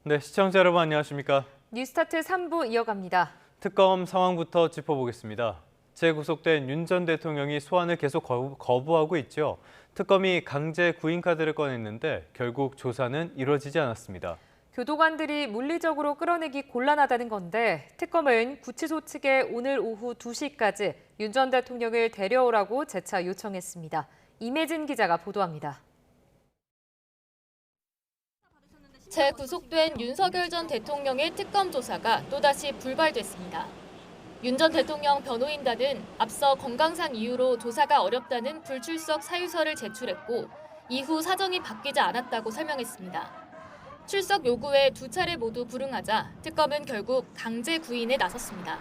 네, 시청자 여러분 안녕하십니까? 뉴스타트 3부 이어갑니다. 특검 상황부터 짚어보겠습니다. 재구속된 윤 전 대통령이 소환을 계속 거부하고 있죠. 특검이 강제 구인카드를 꺼냈는데 결국 조사는 이루어지지 않았습니다. 교도관들이 물리적으로 끌어내기 곤란하다는 건데 특검은 구치소 측에 오늘 오후 2시까지 윤 전 대통령을 데려오라고 재차 요청했습니다. 임혜진 기자가 보도합니다. 재구속된 윤석열 전 대통령의 특검 조사가 또다시 불발됐습니다. 윤 전 대통령 변호인단은 앞서 건강상 이유로 조사가 어렵다는 불출석 사유서를 제출했고 이후 사정이 바뀌지 않았다고 설명했습니다. 출석 요구에 2차례 모두 불응하자 특검은 결국 강제 구인에 나섰습니다.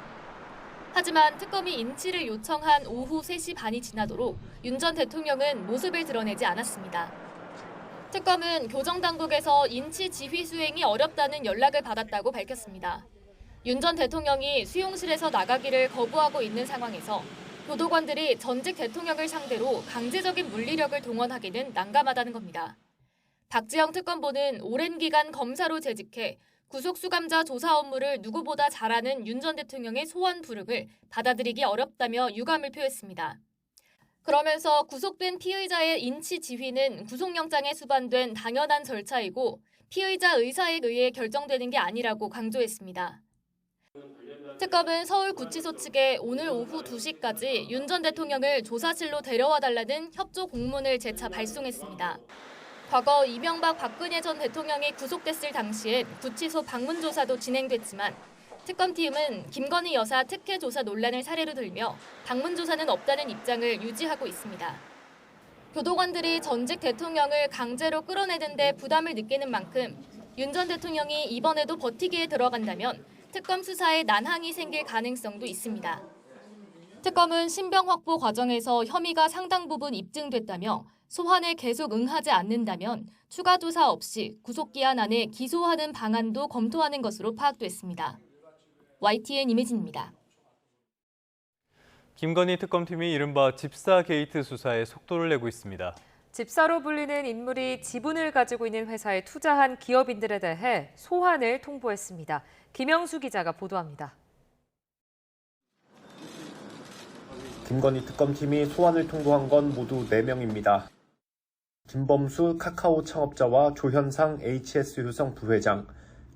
하지만 특검이 인치를 요청한 오후 3시 반이 지나도록 윤 전 대통령은 모습을 드러내지 않았습니다. 특검은 교정당국에서 인치 지휘 수행이 어렵다는 연락을 받았다고 밝혔습니다. 윤 전 대통령이 수용실에서 나가기를 거부하고 있는 상황에서 교도관들이 전직 대통령을 상대로 강제적인 물리력을 동원하기는 난감하다는 겁니다. 박지영 특검보는 오랜 기간 검사로 재직해 구속수감자 조사 업무를 누구보다 잘하는 윤 전 대통령의 소환 불응을 받아들이기 어렵다며 유감을 표했습니다. 그러면서 구속된 피의자의 인치 지휘는 구속영장에 수반된 당연한 절차이고 피의자 의사에 의해 결정되는 게 아니라고 강조했습니다. 특검은 서울구치소 측에 오늘 오후 2시까지 윤 전 대통령을 조사실로 데려와 달라는 협조 공문을 재차 발송했습니다. 과거 이명박 박근혜 전 대통령이 구속됐을 당시엔 구치소 방문 조사도 진행됐지만 특검팀은 김건희 여사 특혜 조사 논란을 사례로 들며 방문 조사는 없다는 입장을 유지하고 있습니다. 교도관들이 전직 대통령을 강제로 끌어내는 데 부담을 느끼는 만큼 윤 전 대통령이 이번에도 버티기에 들어간다면 특검 수사에 난항이 생길 가능성도 있습니다. 특검은 신병 확보 과정에서 혐의가 상당 부분 입증됐다며 소환에 계속 응하지 않는다면 추가 조사 없이 구속기한 안에 기소하는 방안도 검토하는 것으로 파악됐습니다. YTN 임혜진입니다. 김건희 특검팀이 이른바 집사 게이트 수사에 속도를 내고 있습니다. 집사로 불리는 인물이 지분을 가지고 있는 회사에 투자한 기업인들에 대해 소환을 통보했습니다. 김영수 기자가 보도합니다. 김건희 특검팀이 소환을 통보한 건 모두 4명입니다. 김범수 카카오 창업자와 조현상 HS효성 부회장,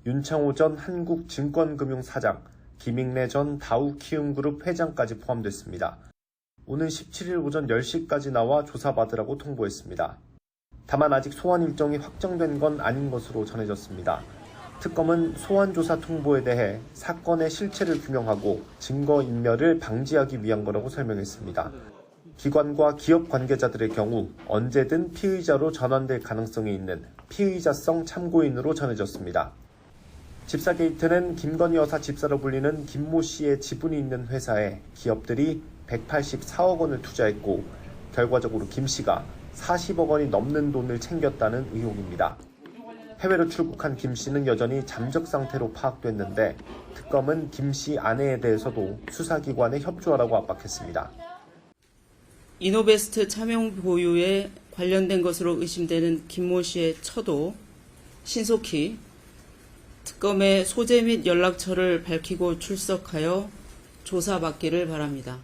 윤창호 전 한국증권금융 사장, 김익래 전 다우키움그룹 회장까지 포함됐습니다. 오는 17일 오전 10시까지 나와 조사받으라고 통보했습니다. 다만 아직 소환 일정이 확정된 건 아닌 것으로 전해졌습니다. 특검은 소환 조사 통보에 대해 사건의 실체를 규명하고 증거인멸을 방지하기 위한 거라고 설명했습니다. 기관과 기업 관계자들의 경우 언제든 피의자로 전환될 가능성이 있는 피의자성 참고인으로 전해졌습니다. 집사 게이트는 김건희 여사 집사로 불리는 김모 씨의 지분이 있는 회사에 기업들이 184억 원을 투자했고 결과적으로 김 씨가 40억 원이 넘는 돈을 챙겼다는 의혹입니다. 해외로 출국한 김 씨는 여전히 잠적 상태로 파악됐는데 특검은 김 씨 아내에 대해서도 수사기관에 협조하라고 압박했습니다. 이노베스트 차명 보유에 관련된 것으로 의심되는 김모 씨의 처도 신속히 특검의 소재 및 연락처를 밝히고 출석하여 조사받기를 바랍니다.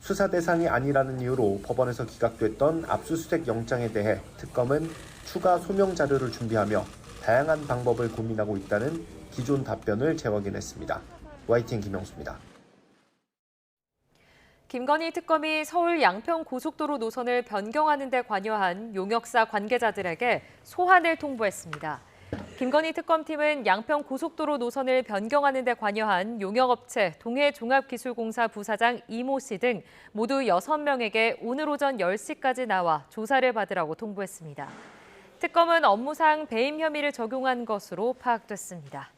수사 대상이 아니라는 이유로 법원에서 기각됐던 압수수색 영장에 대해 특검은 추가 소명 자료를 준비하며 다양한 방법을 고민하고 있다는 기존 답변을 재확인했습니다. YTN 김영수입니다. 김건희 특검이 서울 양평 고속도로 노선을 변경하는 데 관여한 용역사 관계자들에게 소환을 통보했습니다. 김건희 특검팀은 양평 고속도로 노선을 변경하는 데 관여한 용역업체 동해종합기술공사 부사장 이모 씨 등 모두 6명에게 오늘 오전 10시까지 나와 조사를 받으라고 통보했습니다. 특검은 업무상 배임 혐의를 적용한 것으로 파악됐습니다.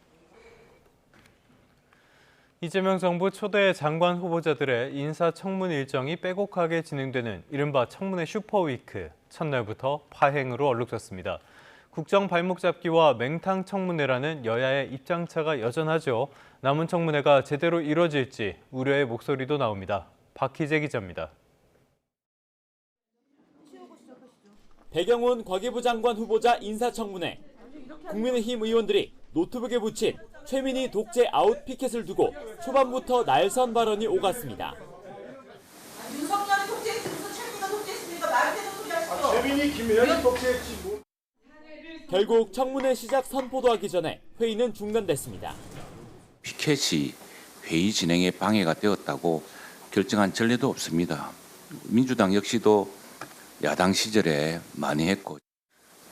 이재명 정부 초대 장관 후보자들의 인사청문 일정이 빼곡하게 진행되는 이른바 청문회 슈퍼위크. 첫날부터 파행으로 얼룩졌습니다. 국정 발목 잡기와 맹탕 청문회라는 여야의 입장차가 여전하죠. 남은 청문회가 제대로 이뤄질지 우려의 목소리도 나옵니다. 박희재 기자입니다. 배경훈 과기부 장관 후보자 인사청문회. 국민의힘 의원들이 노트북에 붙인 최민희 독재 아웃 피켓을 두고 초반부터 날선 발언이 오갔습니다. 윤석열이 독재했지 무슨 최민희가 독재했습니까? 말 되는 소리 하시죠. 최민희, 김혜연이 독재했지 뭐. 결국 청문회 시작 선포도 하기 전에 회의는 중단됐습니다. 피켓이 회의 진행에 방해가 되었다고 결정한 전례도 없습니다. 민주당 역시도 야당 시절에 많이 했고.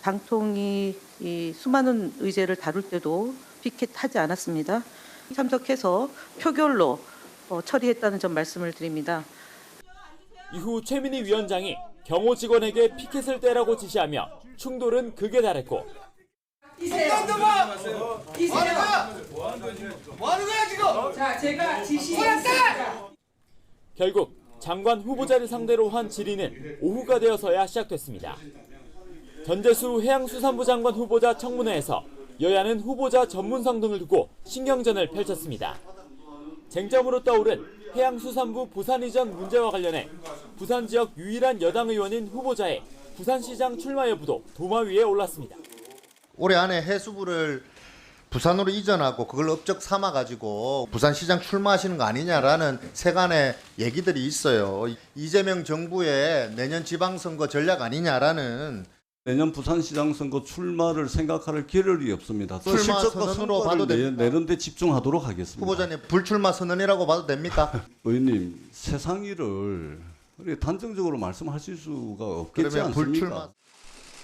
방통위 이 수많은 의제를 다룰 때도 피켓 하지 않았습니다. 참석해서 표결로 처리했다는 점 말씀을 드립니다. 이후 최민희 위원장이 경호 직원에게 피켓을 떼라고 지시하며 충돌은 극에 달했고 결국 장관 후보자를 상대로 한 질의는 오후가 되어서야 시작됐습니다. 전재수 해양수산부 장관 후보자 청문회에서 여야는 후보자 전문성 등을 두고 신경전을 펼쳤습니다. 쟁점으로 떠오른 해양수산부 부산 이전 문제와 관련해 부산 지역 유일한 여당 의원인 후보자의 부산시장 출마 여부도 도마 위에 올랐습니다. 올해 안에 해수부를 부산으로 이전하고 그걸 업적 삼아가지고 부산시장 출마하시는 거 아니냐라는 세간의 얘기들이 있어요. 이재명 정부의 내년 지방선거 전략 아니냐라는. 내년 부산시장 선거 출마를 생각할 기회이 없습니다. 출마 선언으로 봐도 내는 데 집중하도록 하겠습니다. 후보자님 불출마 선언이라고 봐도 됩니까? 의원님 세상 일을 단정적으로 말씀하실 수가 없겠지 않습니까? 불출마.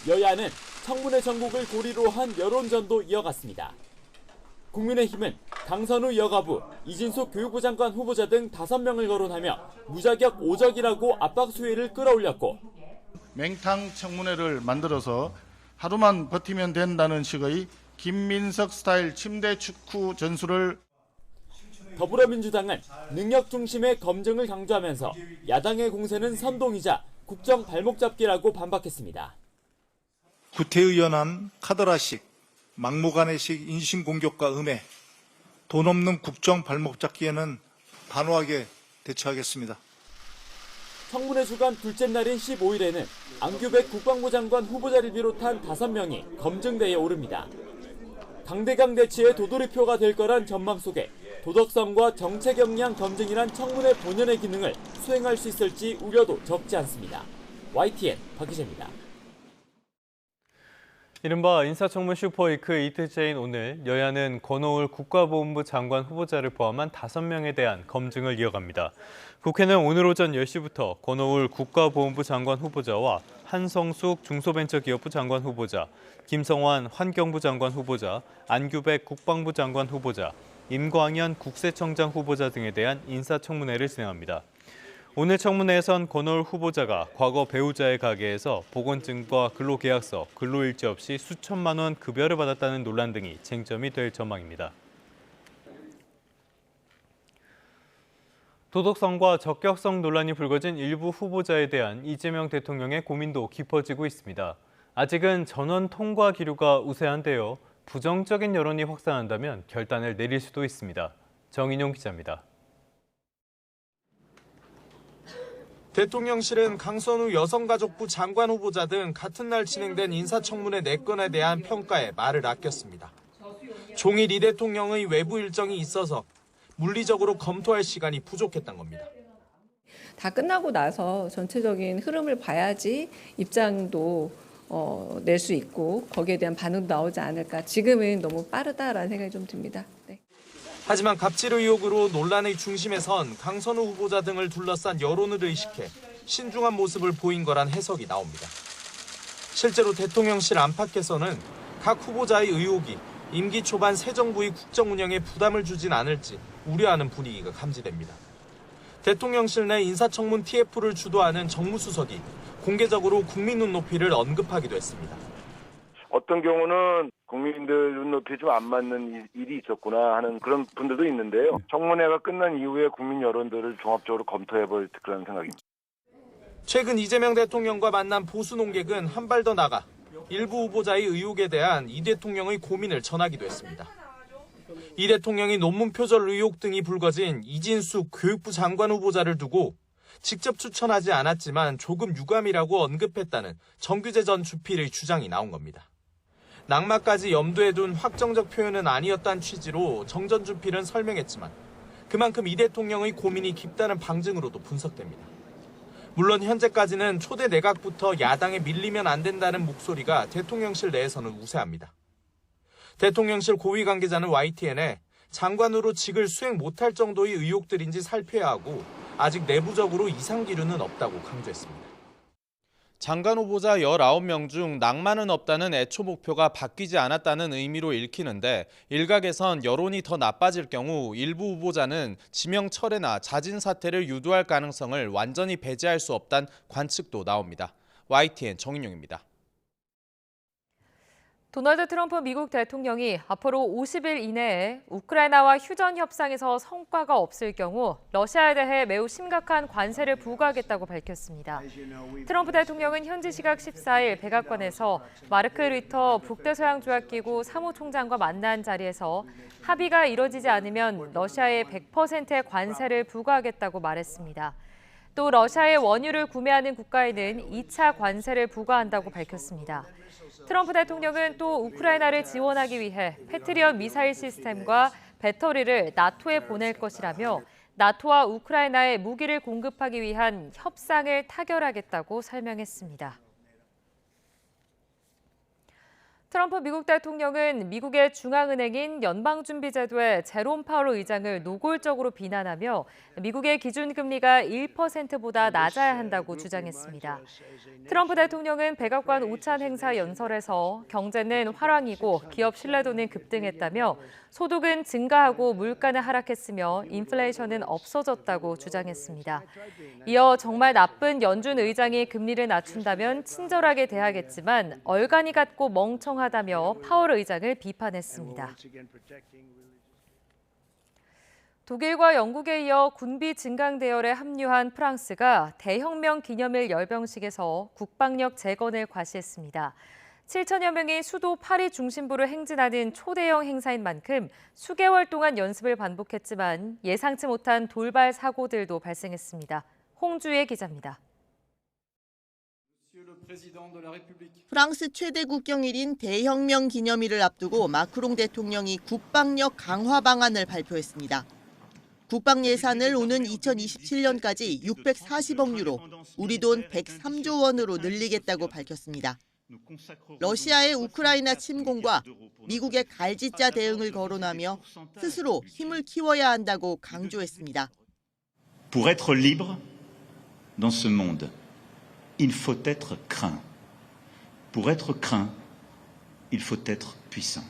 여야는 청문회 전국을 고리로 한 여론전도 이어갔습니다. 국민의힘은 당선 후 여가부, 이진숙 교육부 장관 후보자 등 5명을 거론하며 무자격 오적이라고 압박 수위를 끌어올렸고 맹탕 청문회를 만들어서 하루만 버티면 된다는 식의 김민석 스타일 침대 축구 전술을 더불어민주당은 능력 중심의 검증을 강조하면서 야당의 공세는 선동이자 국정 발목 잡기라고 반박했습니다. 구태의연한 카더라식, 막무가내식 인신공격과 음해, 돈 없는 국정 발목 잡기에는 단호하게 대처하겠습니다. 청문회 주간 둘째 날인 15일에는 안규백 국방부 장관 후보자를 비롯한 5명이 검증대에 오릅니다. 강대강 대치의 도돌이표가 될 거란 전망 속에 도덕성과 정책 역량 검증이란 청문회 본연의 기능을 수행할 수 있을지 우려도 적지 않습니다. YTN 박기재입니다. 이른바 인사청문 슈퍼위크 이틀째인 오늘 여야는 권오울 국가보훈부 장관 후보자를 포함한 5명에 대한 검증을 이어갑니다. 국회는 오늘 오전 10시부터 권오울 국가보훈부 장관 후보자와 한성숙 중소벤처기업부 장관 후보자, 김성환 환경부 장관 후보자, 안규백 국방부 장관 후보자, 임광현 국세청장 후보자 등에 대한 인사청문회를 진행합니다. 오늘 청문회에선 권오울 후보자가 과거 배우자의 가게에서 보건증과 근로계약서, 근로일지 없이 수천만 원 급여를 받았다는 논란 등이 쟁점이 될 전망입니다. 도덕성과 적격성 논란이 불거진 일부 후보자에 대한 이재명 대통령의 고민도 깊어지고 있습니다. 아직은 전원 통과 기류가 우세한데요. 부정적인 여론이 확산한다면 결단을 내릴 수도 있습니다. 정인용 기자입니다. 대통령실은 강선우 여성가족부 장관 후보자 등 같은 날 진행된 인사청문회 4건에 대한 평가에 말을 아꼈습니다. 종일 이 대통령의 외부 일정이 있어서 물리적으로 검토할 시간이 부족했던 겁니다. 다 끝나고 나서 전체적인 흐름을 봐야지 입장도 낼 수 있고 거기에 대한 반응도 나오지 않을까. 지금은 너무 빠르다라는 생각이 좀 듭니다. 네. 하지만 갑질 의혹으로 논란의 중심에 선 강선우 후보자 등을 둘러싼 여론을 의식해 신중한 모습을 보인 거란 해석이 나옵니다. 실제로 대통령실 안팎에서는 각 후보자의 의혹이 임기 초반 새 정부의 국정 운영에 부담을 주진 않을지 우려하는 분위기가 감지됩니다. 대통령실 내 인사청문 TF를 주도하는 정무수석이 공개적으로 국민 눈높이를 언급하기도 했습니다. 어떤 경우는 국민들 눈높이에 좀 안 맞는 일이 있었구나 하는 그런 분들도 있는데요. 청문회가 끝난 이후에 국민 여론들을 종합적으로 검토해볼 그런 생각입니다. 최근 이재명 대통령과 만난 보수 논객은 한 발 더 나가 일부 후보자의 의혹에 대한 이 대통령의 고민을 전하기도 했습니다. 이 대통령이 논문 표절 의혹 등이 불거진 이진숙 교육부 장관 후보자를 두고 직접 추천하지 않았지만 조금 유감이라고 언급했다는 정규재 전 주필의 주장이 나온 겁니다. 낙마까지 염두에 둔 확정적 표현은 아니었다는 취지로 정전준필은 설명했지만 그만큼 이 대통령의 고민이 깊다는 방증으로도 분석됩니다. 물론 현재까지는 초대 내각부터 야당에 밀리면 안 된다는 목소리가 대통령실 내에서는 우세합니다. 대통령실 고위 관계자는 YTN에 장관으로 직을 수행 못할 정도의 의혹들인지 살펴야 하고 아직 내부적으로 이상 기류는 없다고 강조했습니다. 장관 후보자 19명 중 낭만은 없다는 애초 목표가 바뀌지 않았다는 의미로 읽히는데 일각에선 여론이 더 나빠질 경우 일부 후보자는 지명 철회나 자진 사퇴를 유도할 가능성을 완전히 배제할 수 없다는 관측도 나옵니다. YTN 정인용입니다. 도널드 트럼프 미국 대통령이 앞으로 50일 이내에 우크라이나와 휴전 협상에서 성과가 없을 경우 러시아에 대해 매우 심각한 관세를 부과하겠다고 밝혔습니다. 트럼프 대통령은 현지 시각 14일 백악관에서 마르크 리터 북대서양조약기구 사무총장과 만난 자리에서 합의가 이뤄지지 않으면 러시아에 100%의 관세를 부과하겠다고 말했습니다. 또 러시아의 원유를 구매하는 국가에는 2차 관세를 부과한다고 밝혔습니다. 트럼프 대통령은 또 우크라이나를 지원하기 위해 패트리엇 미사일 시스템과 배터리를 나토에 보낼 것이라며 나토와 우크라이나에 무기를 공급하기 위한 협상을 타결하겠다고 설명했습니다. 트럼프 미국 대통령은 미국의 중앙은행인 연방준비제도의 제롬 파월 의장을 노골적으로 비난하며 미국의 기준금리가 1%보다 낮아야 한다고 주장했습니다. 트럼프 대통령은 백악관 오찬 행사 연설에서 경제는 화랑이고 기업 신뢰도는 급등했다며 소득은 증가하고 물가는 하락했으며 인플레이션은 없어졌다고 주장했습니다. 이어 정말 나쁜 연준 의장이 금리를 낮춘다면 친절하게 대하겠지만 얼간이 같고 멍청하다며 파월 의장을 비판했습니다. 독일과 영국에 이어 군비 증강 대열에 합류한 프랑스가 대혁명 기념일 열병식에서 국방력 재건을 과시했습니다. 7천여 명이 수도 파리 중심부를 행진하는 초대형 행사인 만큼 수개월 동안 연습을 반복했지만 예상치 못한 돌발 사고들도 발생했습니다. 홍주혜 기자입니다. 프랑스 최대 국경일인 대혁명 기념일을 앞두고 마크롱 대통령이 국방력 강화 방안을 발표했습니다. 국방 예산을 오는 2027년까지 640억 유로, 우리 돈 103조 원으로 늘리겠다고 밝혔습니다. 러시아의 우크라이나 침공과 미국의 갈짓자 대응을 거론하며 스스로 힘을 키워야 한다고 강조했습니다. Pour être libre dans ce monde, il faut être craint. Pour être craint, il faut être puissant.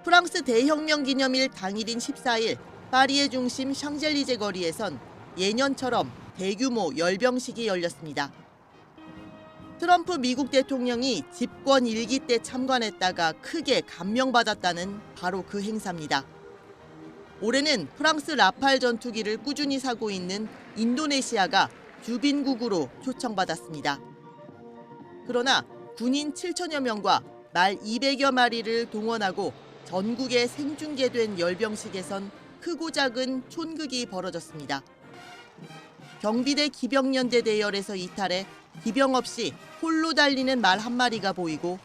프랑스 대혁명 기념일 당일인 14일 파리의 중심 샹젤리제 거리에선 예년처럼 대규모 열병식이 열렸습니다. 트럼프 미국 대통령이 집권 1기 때 참관했다가 크게 감명받았다는 바로 그 행사입니다. 올해는 프랑스 라팔 전투기를 꾸준히 사고 있는 인도네시아가 주빈국으로 초청받았습니다. 그러나 군인 7천여 명과 말 200여 마리를 동원하고 전국에 생중계된 열병식에선 크고 작은 촌극이 벌어졌습니다. 경비대 기병연대 대열에서 이탈해 기병 없이 홀로 달리는 말 한 마리가 보이고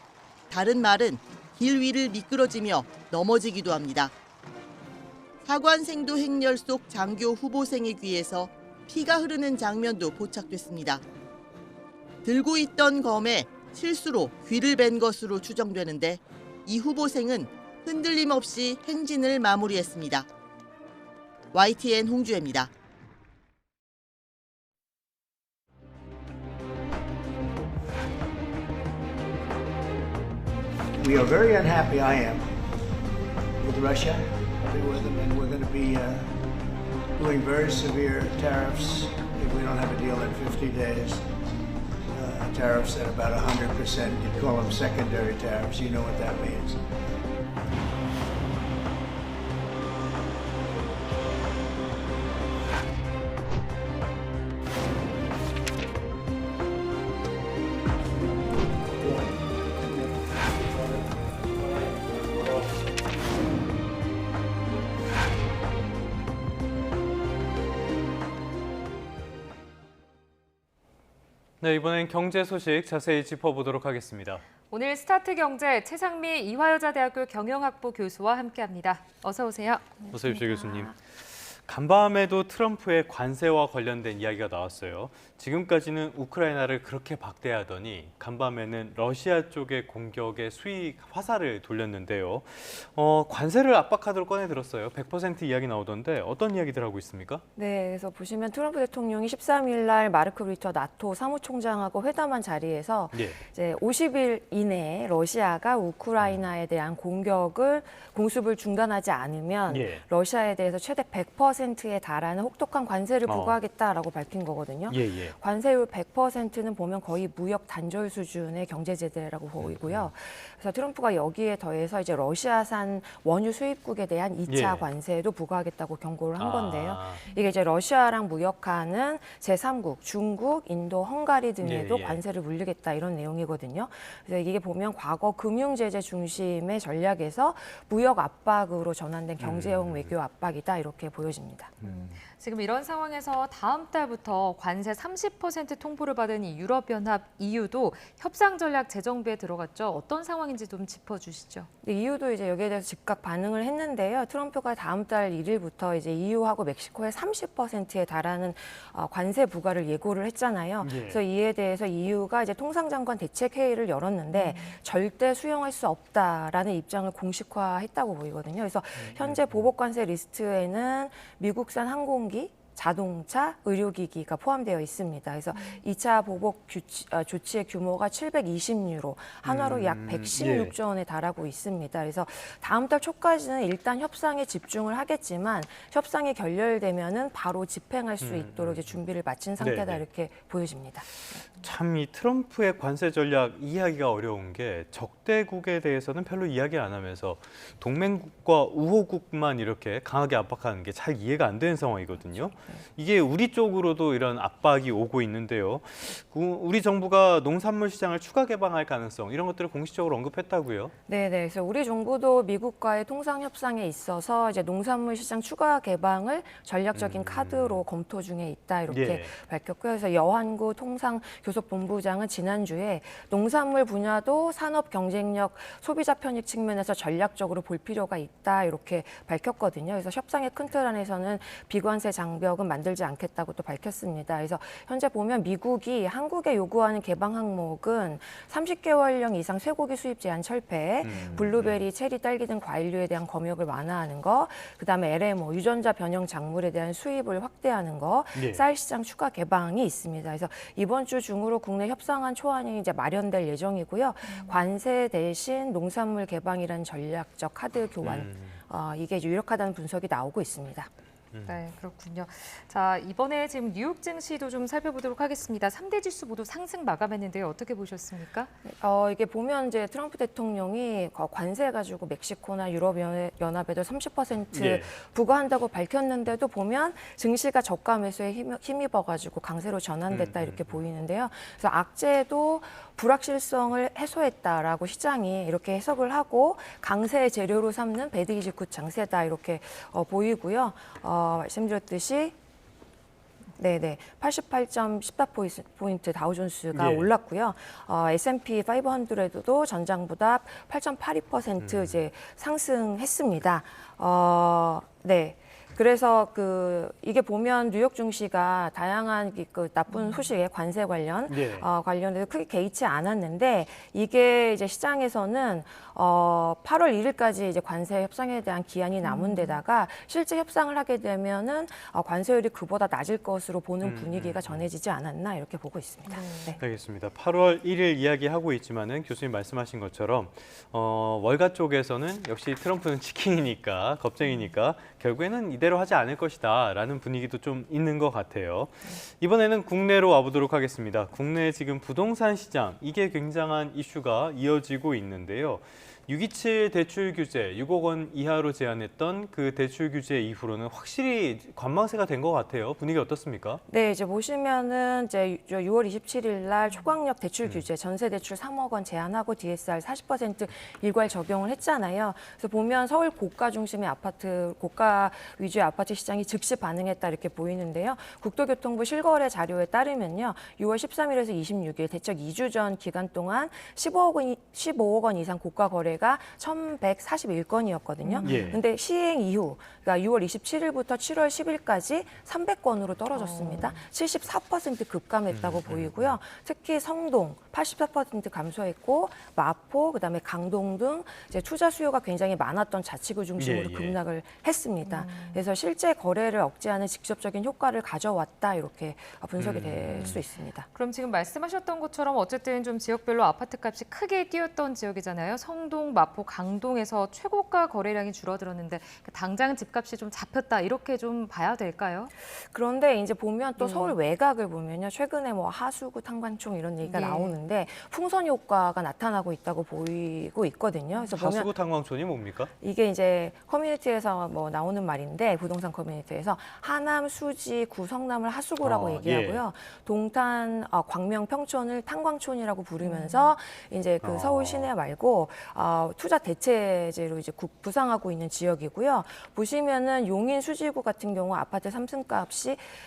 다른 말은 길 위를 미끄러지며 넘어지기도 합니다. 하관생도 행렬 속 장교 후보생의 귀에서 피가 흐르는 장면도 포착됐습니다. 들고 있던 검에 실수로 귀를 벤 것으로 추정되는데 이 후보생은 흔들림 없이 행진을 마무리했습니다. YTN 홍주혜입니다. We are very unhappy, I am, with Russia. I've been with them, and we're going to be doing very severe tariffs if we don't have a deal in 50 days. Tariffs at about 100%. You'd call them secondary tariffs. You know what that means. 네, 이번엔 경제 소식 자세히 짚어보도록 하겠습니다. 오늘 스타트 경제 최상미 이화여자대학교 경영학부 교수와 함께합니다. 어서 오세요. 어서 오십시오, 교수님. 간밤에도 트럼프의 관세와 관련된 이야기가 나왔어요. 지금까지는 우크라이나를 그렇게 박대하더니 간밤에는 러시아 쪽의 공격에 수익 화살을 돌렸는데요. 관세를 압박하도록 꺼내들었어요. 100% 이야기 나오던데 어떤 이야기들 하고 있습니까? 네, 그래서 보시면 트럼프 대통령이 13일 날 마르크 루터 나토 사무총장하고 회담한 자리에서 이제 50일 이내에 러시아가 우크라이나에 대한 공습을 중단하지 않으면 러시아에 대해서 최대 100%에 달하는 혹독한 관세를 부과하겠다라고 밝힌 거거든요. 관세율 100%는 보면 거의 무역 단절 수준의 경제 제재라고 보이고요. 그래서 트럼프가 여기에 더해서 이제 러시아산 원유 수입국에 대한 2차 관세도 부과하겠다고 경고를 한 건데요. 이게 이제 러시아랑 무역하는 제3국, 중국, 인도, 헝가리 등에도 관세를 물리겠다 이런 내용이거든요. 그래서 이게 보면 과거 금융 제재 중심의 전략에서 무역 압박으로 전환된 경제형 외교 압박이다 이렇게 보여집니다. 지금 이런 상황에서 다음 달부터 관세 30% 통보를 받은 이 유럽연합 EU도 협상 전략 재정비에 들어갔죠. 어떤 상황인지 좀 짚어주시죠. 네, EU도 이제 여기에 대해서 즉각 반응을 했는데요. 트럼프가 다음 달 1일부터 이제 EU하고 멕시코에 30%에 달하는 관세 부과를 예고를 했잖아요. 그래서 이에 대해서 EU가 이제 통상장관 대책 회의를 열었는데 절대 수용할 수 없다라는 입장을 공식화했다고 보이거든요. 그래서 현재 보복 관세 리스트에는 미국산 항공기, 자동차, 의료기기가 포함되어 있습니다. 그래서 2차 보복 조치의 규모가 720유로, 한화로 약 116조 원에 달하고 있습니다. 그래서 다음 달 초까지는 일단 협상에 집중을 하겠지만 협상이 결렬되면은 바로 집행할 수 있도록 이제 준비를 마친 상태다 이렇게 보여집니다. 참 이 트럼프의 관세 전략 이해하기가 어려운 게 적대국에 대해서는 별로 이야기 안 하면서 동맹국과 우호국만 이렇게 강하게 압박하는 게 잘 이해가 안 되는 상황이거든요. 이게 우리 쪽으로도 이런 압박이 오고 있는데요. 우리 정부가 농산물 시장을 추가 개방할 가능성 이런 것들을 공식적으로 언급했다고요? 네, 그래서 우리 정부도 미국과의 통상 협상에 있어서 이제 농산물 시장 추가 개방을 전략적인 카드로 검토 중에 있다 이렇게 밝혔고요. 그래서 여한구 통상교섭본부장은 지난주에 농산물 분야도 산업 경쟁력, 소비자 편익 측면에서 전략적으로 볼 필요가 있다 이렇게 밝혔거든요. 그래서 협상의 큰 틀 안에서는 비관세 장벽은 만들지 않겠다고 또 밝혔습니다. 그래서 현재 보면 미국이 한국에 요구하는 개방 항목은 30개월령 이상 쇠고기 수입 제한 철폐, 블루베리, 체리, 딸기 등 과일류에 대한 검역을 완화하는 거, 그다음에 LMO, 유전자 변형 작물에 대한 수입을 확대하는 거, 쌀 시장 추가 개방이 있습니다. 그래서 이번 주 중으로 국내 협상안 초안이 이제 마련될 예정이고요. 관세 대신 농산물 개방이라는 전략적 카드 교환, 이게 유력하다는 분석이 나오고 있습니다. 네, 그렇군요. 자, 이번에 지금 뉴욕 증시도 좀 살펴보도록 하겠습니다. 3대 지수 모두 상승 마감했는데요. 어떻게 보셨습니까? 이게 보면 이제 트럼프 대통령이 관세 가지고 멕시코나 유럽연합에도 30% 부과한다고 밝혔는데도 보면 증시가 저가 매수에 힘입어가지고 강세로 전환됐다 이렇게 보이는데요. 그래서 악재도 불확실성을 해소했다라고 시장이 이렇게 해석을 하고 강세의 재료로 삼는 배드이지굿 장세다 이렇게 보이고요. 말씀드렸듯이 88.14포인트 다우존스가 올랐고요. S&P 500도 전장보다 8.82% 이제 상승했습니다. 그래서 이게 보면 뉴욕 증시가 다양한 나쁜 소식에 관세 관련해서 크게 개의치 않았는데 이게 이제 시장에서는 8월 1일까지 이제 관세 협상에 대한 기한이 남은 데다가 실제 협상을 하게 되면은 관세율이 그보다 낮을 것으로 보는 분위기가 전해지지 않았나 이렇게 보고 있습니다. 알겠습니다. 8월 1일 이야기하고 있지만은 교수님 말씀하신 것처럼 월가 쪽에서는 역시 트럼프는 치킨이니까 겁쟁이니까 결국에는 이대로 하지 않을 것이다라는 분위기도 좀 있는 것 같아요. 이번에는 국내로 와보도록 하겠습니다. 국내 지금 부동산 시장 이게 굉장한 이슈가 이어지고 있는데요. 627 대출 규제 6억 원 이하로 제한했던 그 대출 규제 이후로는 확실히 관망세가 된 것 같아요. 분위기 어떻습니까? 네, 이제 보시면은 이제 6월 27일 날 초강력 대출 규제 전세 대출 3억 원 제한하고 DSR 40% 일괄 적용을 했잖아요. 그래서 보면 서울 고가 중심의 아파트, 고가 위주의 아파트 시장이 즉시 반응했다 이렇게 보이는데요. 국토교통부 실거래 자료에 따르면요. 6월 13일에서 26일 대책 2주 전 기간 동안 15억 원 이상 고가 거래가 1,141건이었거든요. 예. 근데 시행 이후, 그러니까 6월 27일부터 7월 10일까지 300건으로 떨어졌습니다. 74% 급감했다고 보이고요. 특히 성동 84% 감소했고 마포, 그다음에 강동 등 이제 투자 수요가 굉장히 많았던 자치구 중심으로 예, 예. 급락을 했습니다. 그래서 실제 거래를 억제하는 직접적인 효과를 가져왔다 이렇게 분석이 될 수 있습니다. 그럼 지금 말씀하셨던 것처럼 어쨌든 좀 지역별로 아파트 값이 크게 뛰었던 지역이잖아요. 성동, 마포, 강동에서 최고가 거래량이 줄어들었는데 당장 집값이 좀 잡혔다 이렇게 좀 봐야 될까요? 그런데 이제 보면 또 네. 서울 외곽을 보면요. 최근에 뭐 하수구, 탄광총 이런 얘기가 네. 나오는데 풍선 효과가 나타나고 있다고 보이고 있거든요. 그래서 보면 하수구 탄광촌이 뭡니까? 이게 이제 커뮤니티에서 뭐 나오는 말인데 부동산 커뮤니티에서 하남, 수지, 구성남을 하수구라고 얘기하고요. 동탄, 광명, 평촌을 탄광촌이라고 부르면서 이제 그 서울 시내 말고 투자 대체제로 이제 부상하고 있는 지역이고요. 보시면은 용인 수지구 같은 경우 아파트 3층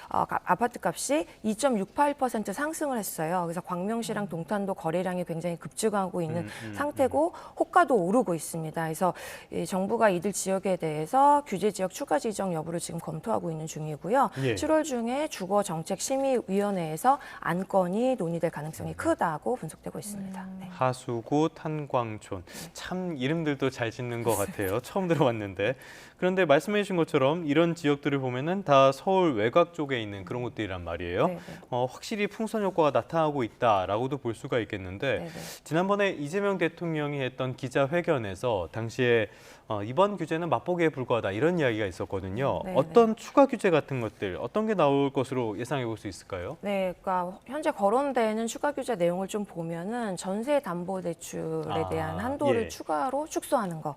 아파트 값이 2.68% 상승을 했어요. 그래서 광명시랑 동탄도 거래량이 굉장히 급증하고 있는 상태고 호가도 오르고 있습니다. 그래서 이 정부가 이들 지역에 대해서 규제 지역 추가 지정 여부를 지금 검토하고 있는 중이고요. 예. 7월 중에 주거정책심의위원회에서 안건이 논의될 가능성이 크다고 분석되고 있습니다. 네. 하수구, 탄광촌. 참 이름들도 잘 짓는 것 같아요. 처음 들어봤는데. 그런데 말씀해 주신 것처럼 이런 지역들을 보면은 다 서울 외곽 쪽에 있는 그런 곳들이란 말이에요. 네네. 확실히 풍선 효과가 나타나고 있다라고도 볼 수가 있겠는데 네네. 지난번에 이재명 대통령이 했던 기자회견에서 당시에 이번 규제는 맛보기에 불과하다 이런 이야기가 있었거든요. 네네. 어떤 추가 규제 같은 것들 어떤 게 나올 것으로 예상해 볼 수 있을까요? 네, 그러니까 현재 거론되는 추가 규제 내용을 좀 보면은 전세 담보 대출에 대한 한도를 예. 추가로 축소하는 거.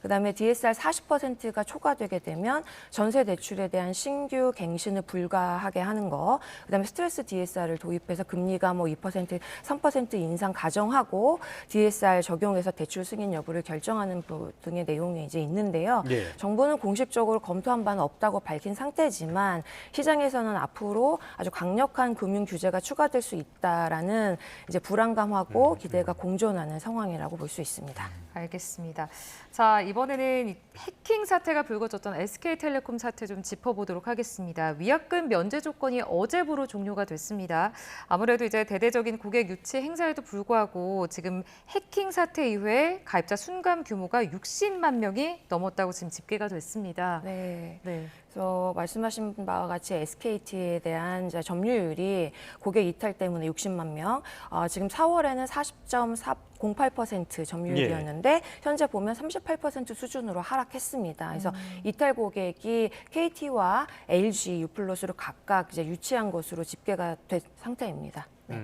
그다음에 DSR 40%가 초과되게 되면 전세 대출에 대한 신규 갱신을 불가하게 하는 거. 그다음에 스트레스 DSR을 도입해서 금리가 뭐 2%, 3% 인상 가정하고 DSR 적용해서 대출 승인 여부를 결정하는 등의 내용이 이제 있는데요. 예. 정부는 공식적으로 검토한 바는 없다고 밝힌 상태지만 시장에서는 앞으로 아주 강력한 금융 규제가 추가될 수 있다라는 이제 불안감하고 기대가 공존하는 상황이라고 볼 수 있습니다. 알겠습니다. 자, 이번에는 이 해킹 사태가 불거졌던 SK텔레콤 사태 좀 짚어보도록 하겠습니다. 위약금 면제 조건이 어제부로 종료가 됐습니다. 아무래도 이제 대대적인 고객 유치 행사에도 불구하고 지금 해킹 사태 이후에 가입자 순감 규모가 60만 명이 넘었다고 지금 집계가 됐습니다. 네. 네. 그래서 말씀하신 바와 같이 SKT에 대한 이제 점유율이 고객 이탈 때문에 60만 명, 지금 4월에는 40.08% 점유율이었는데 현재 보면 38% 수준으로 하락했습니다. 그래서 이탈 고객이 KT와 LG, U+로 각각 이제 유치한 것으로 집계가 된 상태입니다. 네.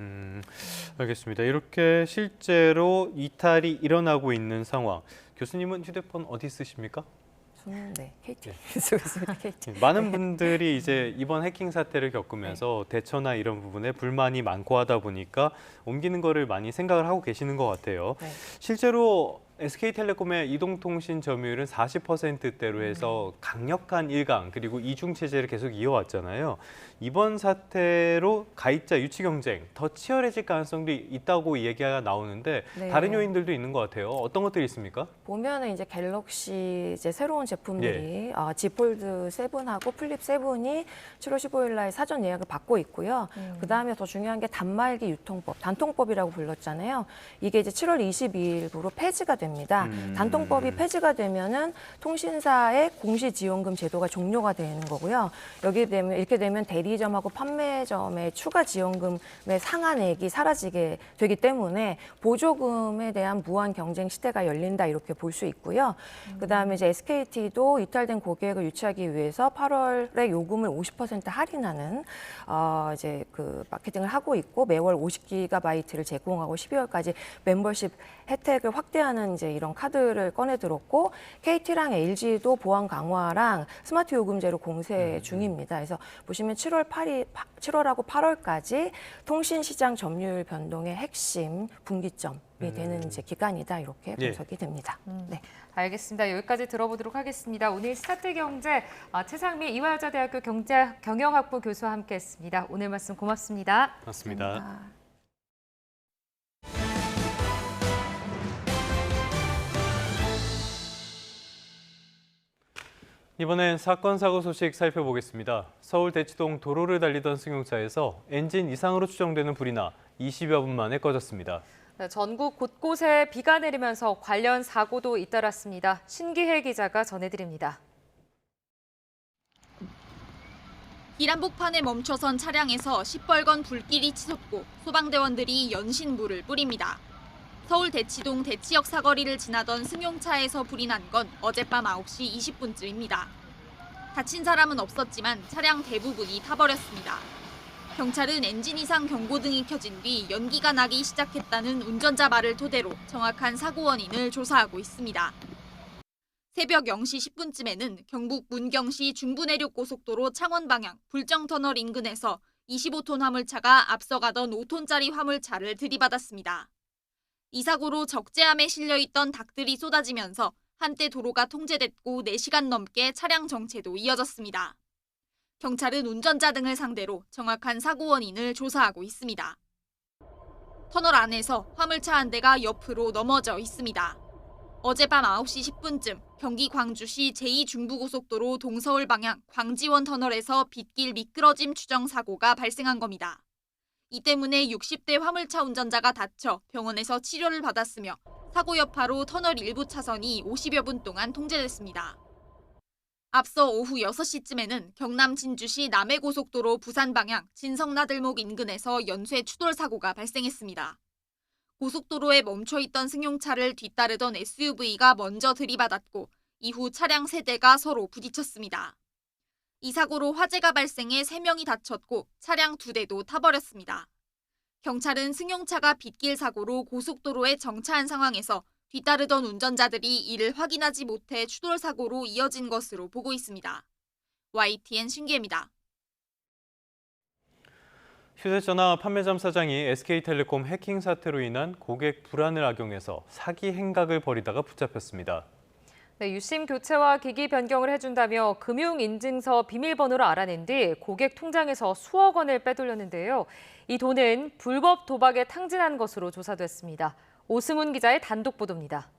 알겠습니다. 이렇게 실제로 이탈이 일어나고 있는 상황. 교수님은 휴대폰 어디 쓰십니까? 네, KT 쓰겠습니다. KT. 많은 분들이 이제 이번 해킹 사태를 겪으면서 대처나 이런 부분에 불만이 많고 하다 보니까 옮기는 거를 많이 생각을 하고 계시는 것 같아요. 네. 실제로 SK텔레콤의 이동통신 점유율은 40%대로 해서 강력한 일강 그리고 이중 체제를 계속 이어왔잖아요. 이번 사태로 가입자 유치 경쟁 더 치열해질 가능성도 있다고 얘기가 나오는데 네. 다른 요인들도 있는 것 같아요. 어떤 것들이 있습니까? 보면은 이제 갤럭시 이제 새로운 제품들이 Z 폴드 7하고 플립 7이 7월 15일 날 사전 예약을 받고 있고요. 그다음에 더 중요한 게 단말기 유통법, 단통법이라고 불렀잖아요. 이게 이제 7월 22일부로 폐지가 됩니다. 단통법이 폐지가 되면은 통신사의 공시지원금 제도가 종료가 되는 거고요. 이렇게 되면 대리점하고 판매점의 추가 지원금의 상한액이 사라지게 되기 때문에 보조금에 대한 무한 경쟁 시대가 열린다 이렇게 볼 수 있고요. 그다음에 이제 SKT도 이탈된 고객을 유치하기 위해서 8월에 요금을 50% 할인하는 이제 그 마케팅을 하고 있고 매월 50GB를 제공하고 12월까지 멤버십 혜택을 확대하는 이제 이런 카드를 꺼내 들었고 KT랑 LG도 보안 강화랑 스마트 요금제로 공세 중입니다. 그래서 보시면 7월하고 8월까지 통신 시장 점유율 변동의 핵심 분기점이 되는 이제 기간이다 이렇게 분석이 됩니다. 네. 알겠습니다. 여기까지 들어보도록 하겠습니다. 오늘 스타트경제 최상미 이화여자대학교 경영학부 교수와 함께했습니다. 오늘 말씀 고맙습니다. 맞습니다. 이번엔 사건 사고 소식 살펴보겠습니다. 서울 대치동 도로를 달리던 승용차에서 엔진 이상으로 추정되는 불이 나 20여 분 만에 꺼졌습니다. 네, 전국 곳곳에 비가 내리면서 관련 사고도 잇따랐습니다. 신기혜 기자가 전해드립니다. 길 한복판에 멈춰선 차량에서 시뻘건 불길이 치솟고 소방대원들이 연신물을 뿌립니다. 서울 대치동 대치역 사거리를 지나던 승용차에서 불이 난 건 어젯밤 9시 20분쯤입니다. 다친 사람은 없었지만 차량 대부분이 타버렸습니다. 경찰은 엔진 이상 경고등이 켜진 뒤 연기가 나기 시작했다는 운전자 말을 토대로 정확한 사고 원인을 조사하고 있습니다. 새벽 0시 10분쯤에는 경북 문경시 중부내륙고속도로 창원 방향 불정터널 인근에서 25톤 화물차가 앞서가던 5톤짜리 화물차를 들이받았습니다. 이 사고로 적재함에 실려있던 닭들이 쏟아지면서 한때 도로가 통제됐고 4시간 넘게 차량 정체도 이어졌습니다. 경찰은 운전자 등을 상대로 정확한 사고 원인을 조사하고 있습니다. 터널 안에서 화물차 한 대가 옆으로 넘어져 있습니다. 어젯밤 9시 10분쯤 경기 광주시 제2중부고속도로 동서울 방향 광지원 터널에서 빗길 미끄러짐 추정 사고가 발생한 겁니다. 이 때문에 60대 화물차 운전자가 다쳐 병원에서 치료를 받았으며 사고 여파로 터널 일부 차선이 50여 분 동안 통제됐습니다. 앞서 오후 6시쯤에는 경남 진주시 남해고속도로 부산 방향 진성나들목 인근에서 연쇄 추돌 사고가 발생했습니다. 고속도로에 멈춰있던 승용차를 뒤따르던 SUV가 먼저 들이받았고 이후 차량 3대가 서로 부딪혔습니다. 이 사고로 화재가 발생해 3명이 다쳤고 차량 2대도 타버렸습니다. 경찰은 승용차가 빗길 사고로 고속도로에 정차한 상황에서 뒤따르던 운전자들이 이를 확인하지 못해 추돌 사고로 이어진 것으로 보고 있습니다. YTN 신기혜입니다. 휴대전화 판매점 사장이 SK텔레콤 해킹 사태로 인한 고객 불안을 악용해서 사기 행각을 벌이다가 붙잡혔습니다. 네, 유심 교체와 기기 변경을 해준다며 금융인증서 비밀번호를 알아낸 뒤 고객 통장에서 수억 원을 빼돌렸는데요. 이 돈은 불법 도박에 탕진한 것으로 조사됐습니다. 오승훈 기자의 단독 보도입니다.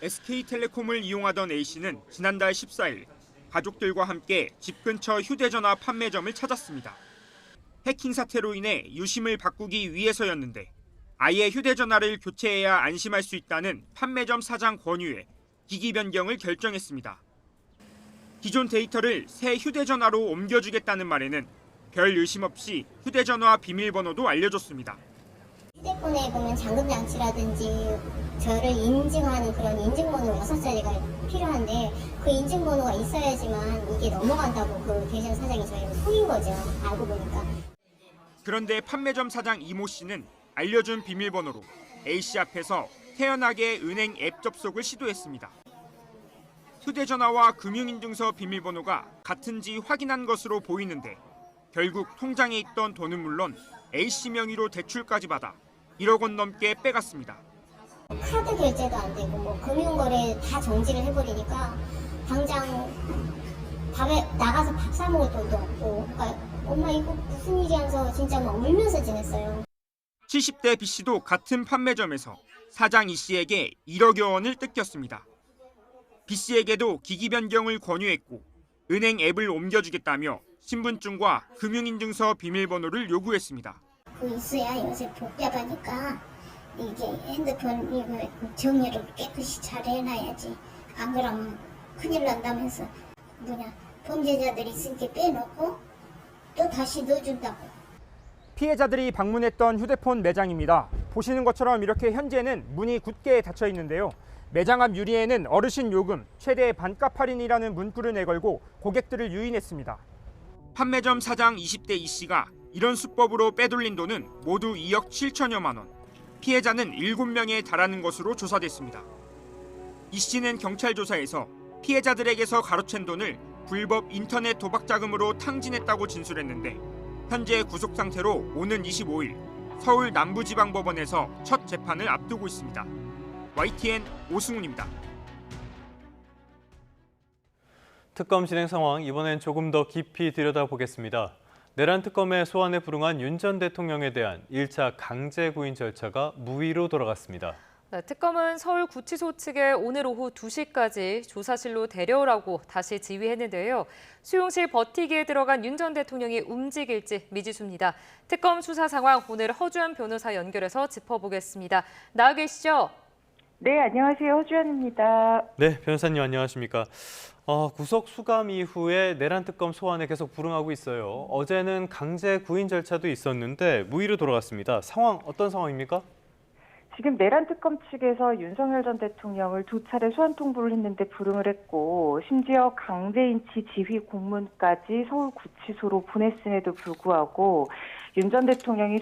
SK텔레콤을 이용하던 A씨는 지난달 14일 가족들과 함께 집 근처 휴대전화 판매점을 찾았습니다. 해킹 사태로 인해 유심을 바꾸기 위해서였는데 아예 휴대전화를 교체해야 안심할 수 있다는 판매점 사장 권유에 기기 변경을 결정했습니다. 기존 데이터를 새 휴대전화로 옮겨주겠다는 말에는 별 의심 없이 휴대전화 비밀번호도 알려줬습니다. 휴대폰에 보면 잠금장치라든지 저를 인증하는 그런 인증번호 6자리가 필요한데 그 인증번호가 있어야지만 이게 넘어간다고 그 대전 사장이 저희를 속인 거죠. 알고 보니까. 그런데 판매점 사장 이모 씨는 알려준 비밀번호로 A씨 앞에서 태연하게 은행 앱 접속을 시도했습니다. 휴대전화와 금융인증서 비밀번호가 같은지 확인한 것으로 보이는데 결국 통장에 있던 돈은 물론 A씨 명의로 대출까지 받아 1억 원 넘게 빼갔습니다. 카드 결제도 안 되고 뭐 금융거래 다 정지를 해버리니까 당장 밥에 나가서 밥 사 먹을 돈도 없고 그러니까 엄마 이거 무슨 일이 하면서 진짜 막 울면서 지냈어요. 70대 B씨도 같은 판매점에서 사장 E씨에게 1억여 원을 뜯겼습니다. B씨에게도 기기 변경을 권유했고 은행 앱을 옮겨주겠다며 신분증과 금융인증서 비밀번호를 요구했습니다. 그 있어야 요새 복잡하니까 이게 핸드폰 이거 정리를 깨끗이 잘 해놔야지. 안 그러면 큰일 난다면서 범죄자들이 있으니까 빼놓고 또 다시 넣어준다고. 피해자들이 방문했던 휴대폰 매장입니다. 보시는 것처럼 이렇게 현재는 문이 굳게 닫혀 있는데요. 매장 앞 유리에는 어르신 요금 최대 반값 할인이라는 문구를 내걸고 고객들을 유인했습니다. 판매점 사장 20대 E씨가 이런 수법으로 빼돌린 돈은 모두 2억 7천여만 원. 피해자는 7명에 달하는 것으로 조사됐습니다. 이 씨는 경찰 조사에서 피해자들에게서 가로챈 돈을 불법 인터넷 도박 자금으로 탕진했다고 진술했는데 현재 구속 상태로 오는 25일 서울 남부지방법원에서 첫 재판을 앞두고 있습니다. YTN 오승훈입니다. 특검 진행 상황 이번엔 조금 더 깊이 들여다보겠습니다. 내란 특검의 소환에 불응한 윤 전 대통령에 대한 1차 강제 구인 절차가 무의로 돌아갔습니다. 네, 특검은 서울구치소 측에 오늘 오후 2시까지 조사실로 데려오라고 다시 지휘했는데요. 수용실 버티기에 들어간 윤 전 대통령이 움직일지 미지수입니다. 특검 수사 상황 오늘 허주한 변호사 연결해서 짚어보겠습니다. 나와 계시죠? 네, 안녕하세요. 허주한입니다. 네, 변호사님 안녕하십니까? 구속 수감 이후에 내란 특검 소환에 계속 불응하고 있어요. 어제는 강제 구인 절차도 있었는데 무의로 돌아갔습니다. 상황 어떤 상황입니까? 지금 내란 특검 측에서 윤석열 전 대통령을 2차례 소환 통보를 했는데 불응을 했고 심지어 강제인치 지휘 공문까지 서울구치소로 보냈음에도 불구하고 윤 전 대통령이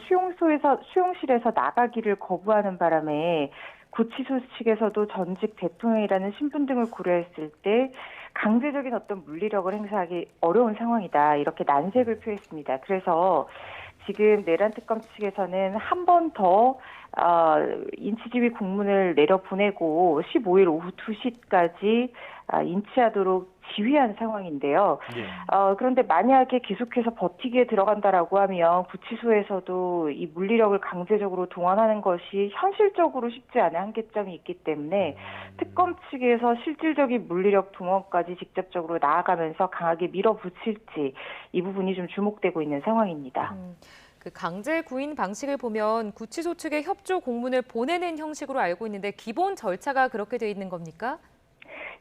수용실에서 나가기를 거부하는 바람에 구치소 측에서도 전직 대통령이라는 신분 등을 고려했을 때 강제적인 어떤 물리력을 행사하기 어려운 상황이다. 이렇게 난색을 표했습니다. 그래서 지금 내란 특검 측에서는 한 번 더 인치지휘 공문을 내려보내고 15일 오후 2시까지 인치하도록 지휘한 상황인데요. 그런데 만약에 계속해서 버티기에 들어간다라고 하면 구치소에서도 이 물리력을 강제적으로 동원하는 것이 현실적으로 쉽지 않은 한계점이 있기 때문에 특검 측에서 실질적인 물리력 동원까지 직접적으로 나아가면서 강하게 밀어붙일지 이 부분이 좀 주목되고 있는 상황입니다. 그 강제 구인 방식을 보면 구치소 측에 협조 공문을 보내는 형식으로 알고 있는데 기본 절차가 그렇게 돼 있는 겁니까?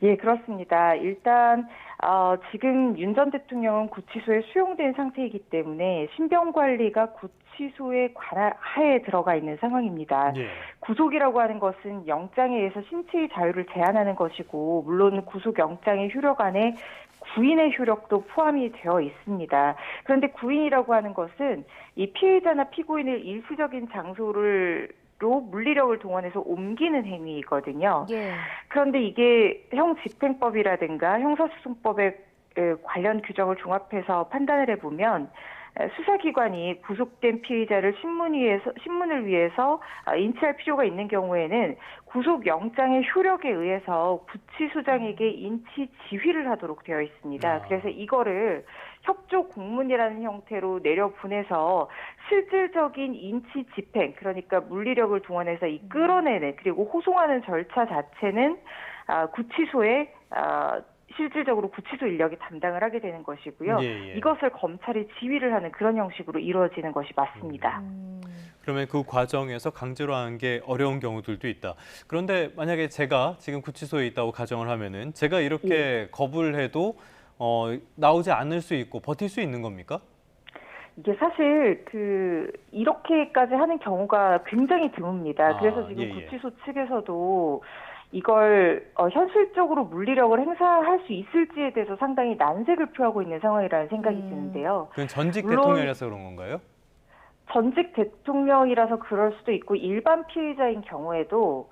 예, 그렇습니다. 일단 지금 윤 전 대통령은 구치소에 수용된 상태이기 때문에 신병 관리가 구치소의 관하에 들어가 있는 상황입니다. 구속이라고 하는 것은 영장에 의해서 신체의 자유를 제한하는 것이고 물론 구속영장의 효력 안에 구인의 효력도 포함이 되어 있습니다. 그런데 구인이라고 하는 것은 이 피해자나 피고인을 일시적인 장소로 물리력을 동원해서 옮기는 행위이거든요. 그런데 이게 형집행법이라든가 형사소송법의 관련 규정을 종합해서 판단을 해보면 수사기관이 구속된 피의자를 신문을 위해서 인치할 필요가 있는 경우에는 구속영장의 효력에 의해서 구치소장에게 인치 지휘를 하도록 되어 있습니다. 그래서 이거를 협조 공문이라는 형태로 내려보내서 실질적인 인치 집행, 그러니까 물리력을 동원해서 이 끌어내는 그리고 호송하는 절차 자체는 구치소에 실질적으로 구치소 인력이 담당을 하게 되는 것이고요. 이것을 검찰이 지휘를 하는 그런 형식으로 이루어지는 것이 맞습니다. 그러면 그 과정에서 강제로 하는 게 어려운 경우들도 있다. 그런데 만약에 제가 지금 구치소에 있다고 가정을 하면은 제가 이렇게 거부를 해도 나오지 않을 수 있고 버틸 수 있는 겁니까? 이게 사실 이렇게까지 하는 경우가 굉장히 드뭅니다. 그래서 지금 구치소 측에서도 이걸 현실적으로 물리력을 행사할 수 있을지에 대해서 상당히 난색을 표하고 있는 상황이라는 생각이 드는데요. 그건 전직 대통령이라서 그런 건가요? 전직 대통령이라서 그럴 수도 있고 일반 피해자인 경우에도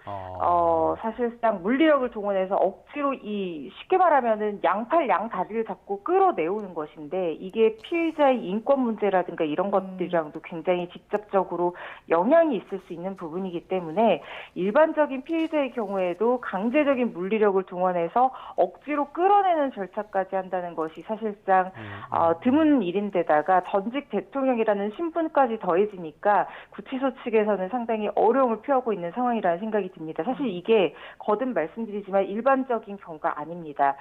사실상 물리력을 동원해서 억지로 쉽게 말하면은 양팔 양다리를 잡고 끌어내오는 것인데 이게 피해자의 인권 문제라든가 이런 것들이랑도 굉장히 직접적으로 영향이 있을 수 있는 부분이기 때문에 일반적인 피해자의 경우에도 강제적인 물리력을 동원해서 억지로 끌어내는 절차까지 한다는 것이 사실상 드문 일인데다가 전직 대통령이라는 신분까지 더해지니까 구치소 측에서는 상당히 어려움을 표하고 있는 상황이라는 생각이 듭니다. 사실 이게 거듭 말씀드리지만 일반적인 경우가 아닙니다.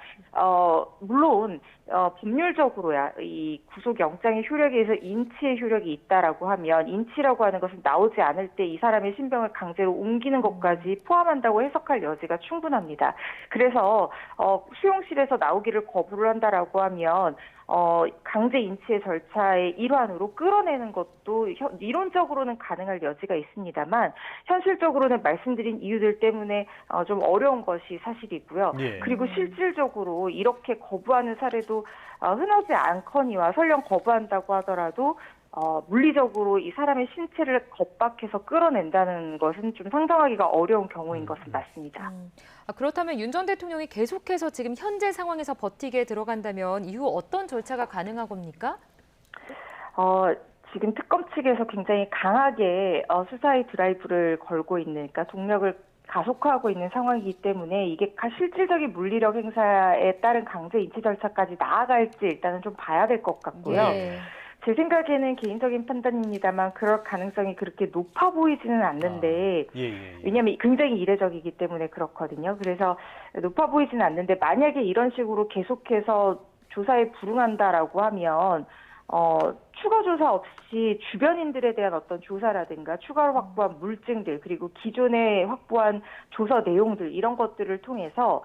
물론 법률적으로야 이 구속영장의 효력에 의해서 인치의 효력이 있다라고 하면 인치라고 하는 것은 나오지 않을 때 이 사람의 신병을 강제로 옮기는 것까지 포함한다고 해석할 여지가 충분합니다. 그래서 수용실에서 나오기를 거부를 한다라고 하면 강제 인치의 절차의 일환으로 끌어내는 것도 이론적으로는 가능할 여지가 있습니다만 현실적으로는 말씀드린 이유들 때문에 좀 어려운 것이 사실이고요. 그리고 실질적으로 이렇게 거부하는 사례도 흔하지 않거니와 설령 거부한다고 하더라도 물리적으로 이 사람의 신체를 겁박해서 끌어낸다는 것은 좀 상상하기가 어려운 경우인 것은 맞습니다. 그렇다면 윤 전 대통령이 계속해서 지금 현재 상황에서 버티게 들어간다면 이후 어떤 절차가 가능한 겁니까? 지금 특검 측에서 굉장히 강하게 수사의 드라이브를 걸고 있는, 그러니까 동력을 가속화하고 있는 상황이기 때문에 이게 실질적인 물리력 행사에 따른 강제 인치 절차까지 나아갈지 일단은 좀 봐야 될 것 같고요. 네. 제 생각에는 개인적인 판단입니다만 그럴 가능성이 그렇게 높아 보이지는 않는데 왜냐하면 굉장히 이례적이기 때문에 그렇거든요. 그래서 높아 보이지는 않는데 만약에 이런 식으로 계속해서 조사에 불응한다라고 하면 추가 조사 없이 주변인들에 대한 어떤 조사라든가 추가로 확보한 물증들 그리고 기존에 확보한 조사 내용들 이런 것들을 통해서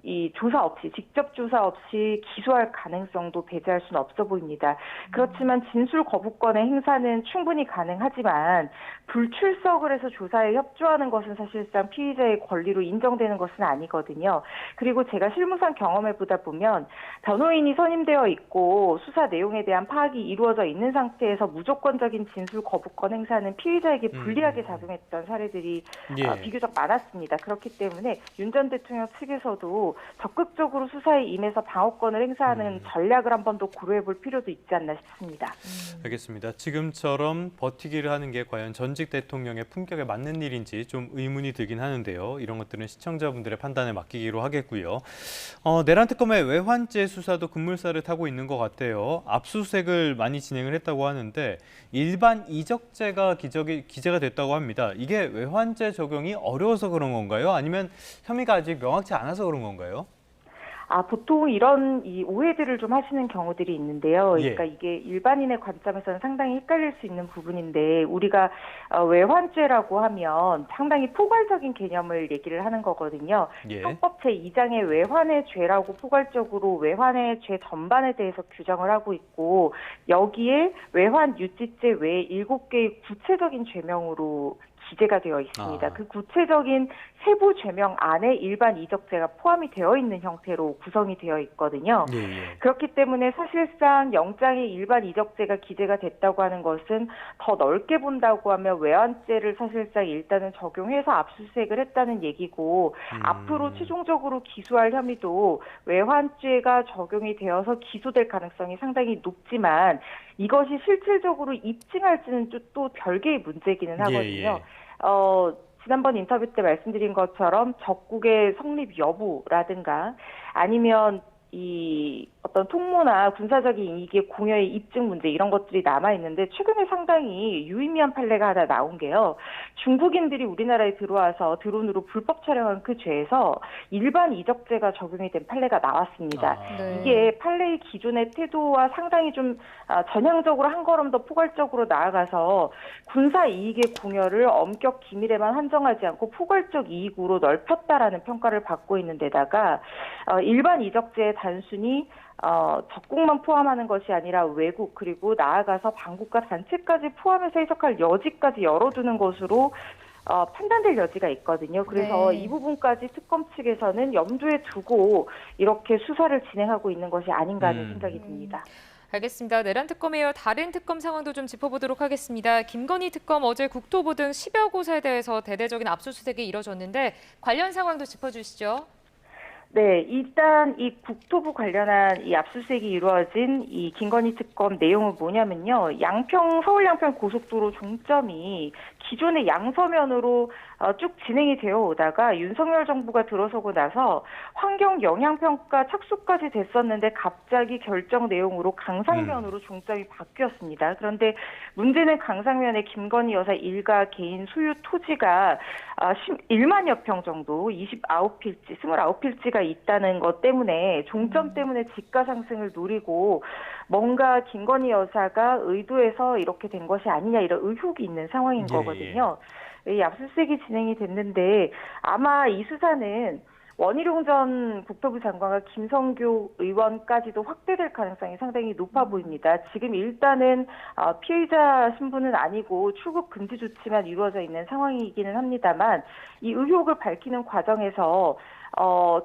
이 조사 없이 직접 조사 없이 기소할 가능성도 배제할 수는 없어 보입니다. 그렇지만 진술 거부권의 행사는 충분히 가능하지만 불출석을 해서 조사에 협조하는 것은 사실상 피의자의 권리로 인정되는 것은 아니거든요. 그리고 제가 실무상 경험해 보다 보면 변호인이 선임되어 있고 수사 내용에 대한 파악이 이루어져 있는 상태에서 무조건적인 진술 거부권 행사는 피의자에게 불리하게 작용했던 사례들이 비교적 많았습니다. 그렇기 때문에 윤 전 대통령 측에서도 적극적으로 수사에 임해서 방어권을 행사하는 전략을 한 번 더 고려해 볼 필요도 있지 않나 싶습니다. 알겠습니다. 지금처럼 버티기를 하는 게 과연 전직 대통령의 품격에 맞는 일인지 좀 의문이 들긴 하는데요. 이런 것들은 시청자분들의 판단에 맡기기로 하겠고요. 내란 특검의 외환죄 수사도 급물살을 타고 있는 것 같아요. 압수수색을 많이 진행을 했다고 하는데 일반 이적죄가 기재가 됐다고 합니다. 이게 외환죄 적용이 어려워서 그런 건가요? 아니면 혐의가 아직 명확치 않아서 그런 건가요? 보통 이런 오해들을 좀 하시는 경우들이 있는데요. 그러니까 이게 일반인의 관점에서는 상당히 헷갈릴 수 있는 부분인데 우리가 외환죄라고 하면 상당히 포괄적인 개념을 얘기를 하는 거거든요. 형법 제2장의 외환의 죄라고 포괄적으로 외환의 죄 전반에 대해서 규정을 하고 있고 여기에 외환 유치죄 외에 7개의 구체적인 죄명으로 기재가 되어 있습니다. 그 구체적인 세부 죄명 안에 일반 이적죄가 포함이 되어 있는 형태로 구성이 되어 있거든요. 그렇기 때문에 사실상 영장에 일반 이적죄가 기재가 됐다고 하는 것은 더 넓게 본다고 하면 외환죄를 사실상 일단은 적용해서 압수수색을 했다는 얘기고 앞으로 최종적으로 기소할 혐의도 외환죄가 적용이 되어서 기소될 가능성이 상당히 높지만 이것이 실질적으로 입증할지는 또 별개의 문제기는 하거든요. 지난번 인터뷰 때 말씀드린 것처럼 적국의 성립 여부라든가 아니면 이 어떤 통모나 군사적인 이익의 공여의 입증 문제 이런 것들이 남아있는데 최근에 상당히 유의미한 판례가 하나 나온 게요. 중국인들이 우리나라에 들어와서 드론으로 불법 촬영한 그 죄에서 일반 이적죄가 적용이 된 판례가 나왔습니다. 이게 판례의 기존의 태도와 상당히 좀 전향적으로 한 걸음 더 포괄적으로 나아가서 군사 이익의 공여를 엄격 기밀에만 한정하지 않고 포괄적 이익으로 넓혔다라는 평가를 받고 있는 데다가 일반 이적죄에 단순히 적국만 포함하는 것이 아니라 외국 그리고 나아가서 반국가 단체까지 포함해서 해석할 여지까지 열어두는 것으로 판단될 여지가 있거든요. 그래서 이 부분까지 특검 측에서는 염두에 두고 이렇게 수사를 진행하고 있는 것이 아닌가 하는 생각이 듭니다. 알겠습니다. 내란 특검에 이어 다른 특검 상황도 좀 짚어보도록 하겠습니다. 김건희 특검 어제 국토부 등 10여 곳에 대해서 대대적인 압수수색이 이뤄졌는데 관련 상황도 짚어주시죠. 네, 일단 이 국토부 관련한 이 압수수색이 이루어진 이 김건희 특검 내용은 뭐냐면요. 서울 양평 고속도로 종점이 기존의 양서면으로 쭉 진행이 되어 오다가 윤석열 정부가 들어서고 나서 환경 영향평가 착수까지 됐었는데 갑자기 결정 내용으로 강상면으로 종점이 바뀌었습니다. 그런데 문제는 강상면에 김건희 여사 일가 개인 소유 토지가 1만여 평 정도 29필지가 있다는 것 때문에 종점 때문에 지가 상승을 노리고 뭔가 김건희 여사가 의도해서 이렇게 된 것이 아니냐 이런 의혹이 있는 상황인 거거든요. 이 압수수색이 진행이 됐는데 아마 이 수사는 원희룡 전 국토부 장관과 김성교 의원까지도 확대될 가능성이 상당히 높아 보입니다. 지금 일단은 피의자 신분은 아니고 출국 금지 조치만 이루어져 있는 상황이기는 합니다만 이 의혹을 밝히는 과정에서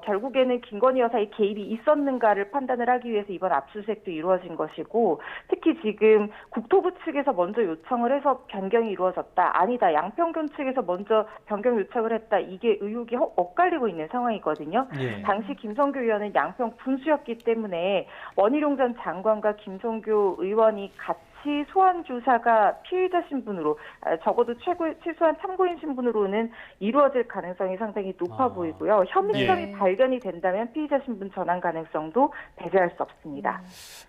결국에는 김건희 여사의 개입이 있었는가를 판단을 하기 위해서 이번 압수수색도 이루어진 것이고, 특히 지금 국토부 측에서 먼저 요청을 해서 변경이 이루어졌다. 아니다. 양평군 측에서 먼저 변경 요청을 했다. 이게 의혹이 엇갈리고 있는 상황이거든요. 예. 당시 김성교 의원은 양평 군수였기 때문에 원희룡 전 장관과 김성교 의원이 같이 소환 조사가 피의자 신분으로, 적어도 최소한 참고인 신분으로는 이루어질 가능성이 상당히 높아 보이고요. 혐의점이 발견이 된다면 피의자 신분 전환 가능성도 배제할 수 없습니다.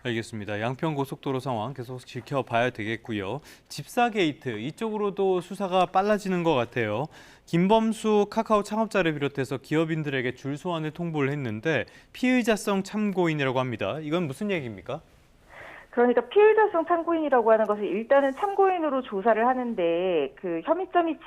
알겠습니다. 양평 고속도로 상황 계속 지켜봐야 되겠고요. 집사 게이트 이쪽으로도 수사가 빨라지는 것 같아요. 김범수 카카오 창업자를 비롯해서 기업인들에게 줄 소환을 통보를 했는데 피의자성 참고인이라고 합니다. 이건 무슨 얘기입니까? 그러니까 피의자성 참고인이라고 하는 것은 일단은 참고인으로 조사를 하는데 그 혐의점이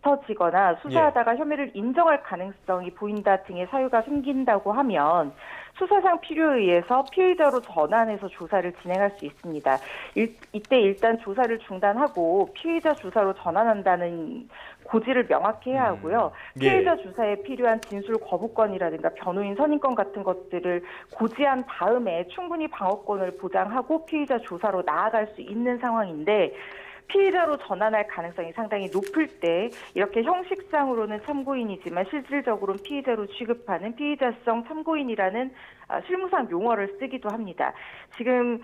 짙어지거나 수사하다가 혐의를 인정할 가능성이 보인다 등의 사유가 생긴다고 하면 수사상 필요에 의해서 피의자로 전환해서 조사를 진행할 수 있습니다. 이때 일단 조사를 중단하고 피의자 조사로 전환한다는 고지를 명확히 해야 하고요. 피의자 조사에 필요한 진술 거부권이라든가 변호인 선임권 같은 것들을 고지한 다음에 충분히 방어권을 보장하고 피의자 조사로 나아갈 수 있는 상황인데, 피의자로 전환할 가능성이 상당히 높을 때 이렇게 형식상으로는 참고인이지만 실질적으로는 피의자로 취급하는 피의자성 참고인이라는 실무상 용어를 쓰기도 합니다. 지금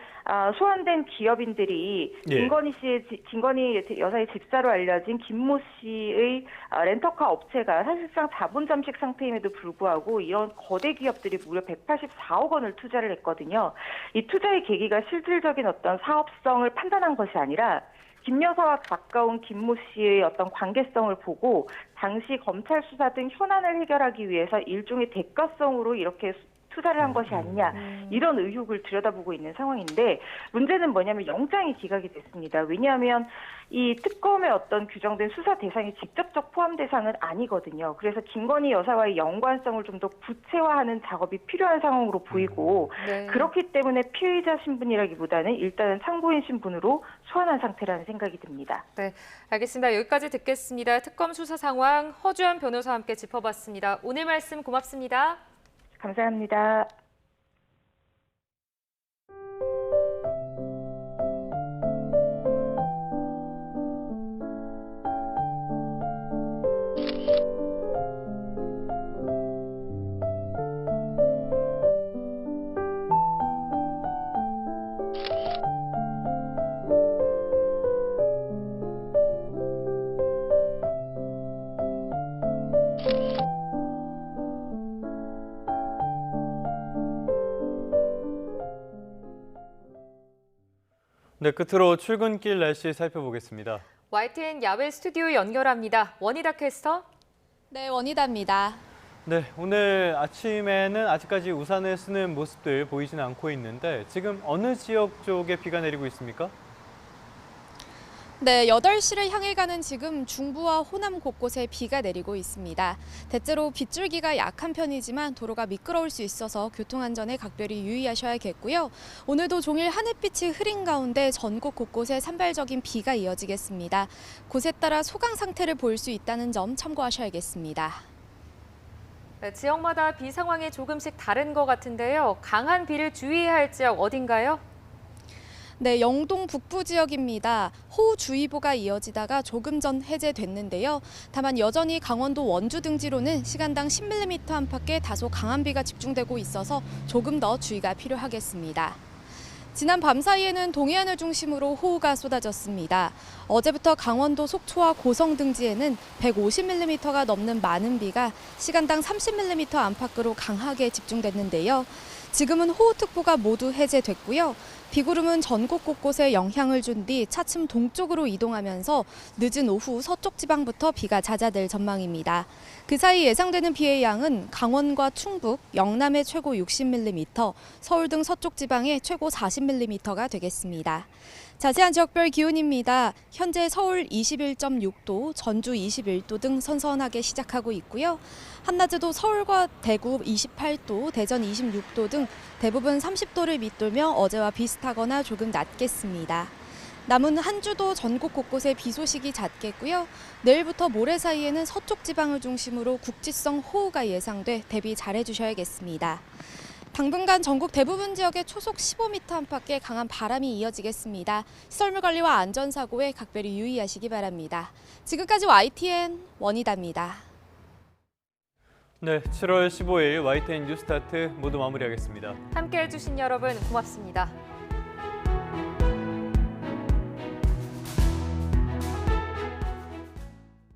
소환된 기업인들이 김건희 여사의 집사로 알려진 김모 씨의 렌터카 업체가 사실상 자본 잠식 상태임에도 불구하고 이런 거대 기업들이 무려 184억 원을 투자를 했거든요. 이 투자의 계기가 실질적인 어떤 사업성을 판단한 것이 아니라 김 여사와 가까운 김모 씨의 어떤 관계성을 보고 당시 검찰 수사 등 현안을 해결하기 위해서 일종의 대가성으로 이렇게 투자를 한 것이 아니냐, 이런 의혹을 들여다보고 있는 상황인데, 문제는 뭐냐면 영장이 기각이 됐습니다. 왜냐하면 이 특검의 어떤 규정된 수사 대상이 직접적 포함 대상은 아니거든요. 그래서 김건희 여사와의 연관성을 좀 더 구체화하는 작업이 필요한 상황으로 보이고, 그렇기 때문에 피의자 신분이라기보다는 일단은 참고인 신분으로 소환한 상태라는 생각이 듭니다. 네, 알겠습니다. 여기까지 듣겠습니다. 특검 수사 상황 허주연 변호사와 함께 짚어봤습니다. 오늘 말씀 고맙습니다. 감사합니다. 네, 끝으로 출근길 날씨 살펴보겠습니다. YTN 야외 스튜디오 연결합니다. 원희다 캐스터. 네, 원희다입니다. 네, 오늘 아침에는 아직까지 우산을 쓰는 모습들 보이지는 않고 있는데 지금 어느 지역 쪽에 비가 내리고 있습니까? 네, 8시를 향해 가는 지금 중부와 호남 곳곳에 비가 내리고 있습니다. 대체로 빗줄기가 약한 편이지만 도로가 미끄러울 수 있어서 교통안전에 각별히 유의하셔야겠고요. 오늘도 종일 하늘빛이 흐린 가운데 전국 곳곳에 산발적인 비가 이어지겠습니다. 곳에 따라 소강 상태를 볼 수 있다는 점 참고하셔야겠습니다. 네, 지역마다 비 상황이 조금씩 다른 것 같은데요. 강한 비를 주의해야 할 지역 어딘가요? 네, 영동 북부 지역입니다. 호우주의보가 이어지다가 조금 전 해제됐는데요. 다만 여전히 강원도 원주 등지로는 시간당 10mm 안팎의 다소 강한 비가 집중되고 있어서 조금 더 주의가 필요하겠습니다. 지난 밤 사이에는 동해안을 중심으로 호우가 쏟아졌습니다. 어제부터 강원도 속초와 고성 등지에는 150mm가 넘는 많은 비가 시간당 30mm 안팎으로 강하게 집중됐는데요. 지금은 호우특보가 모두 해제됐고요. 비구름은 전국 곳곳에 영향을 준 뒤 차츰 동쪽으로 이동하면서 늦은 오후 서쪽 지방부터 비가 잦아들 전망입니다. 그 사이 예상되는 비의 양은 강원과 충북, 영남에 최고 60mm, 서울 등 서쪽 지방에 최고 40mm가 되겠습니다. 자세한 지역별 기온입니다. 현재 서울 21.6도, 전주 21도 등 선선하게 시작하고 있고요. 한낮에도 서울과 대구 28도, 대전 26도 등 대부분 30도를 밑돌며 어제와 비슷하거나 조금 낮겠습니다. 남은 한 주도 전국 곳곳에 비 소식이 잦겠고요. 내일부터 모레 사이에는 서쪽 지방을 중심으로 국지성 호우가 예상돼 대비 잘해주셔야겠습니다. 당분간 전국 대부분 지역에 초속 15m 안팎의 강한 바람이 이어지겠습니다. 시설물 관리와 안전사고에 각별히 유의하시기 바랍니다. 지금까지 YTN 원희다입니다. 네, 7월 15일 YTN 뉴스타트 모두 마무리하겠습니다. 함께해 주신 여러분 고맙습니다.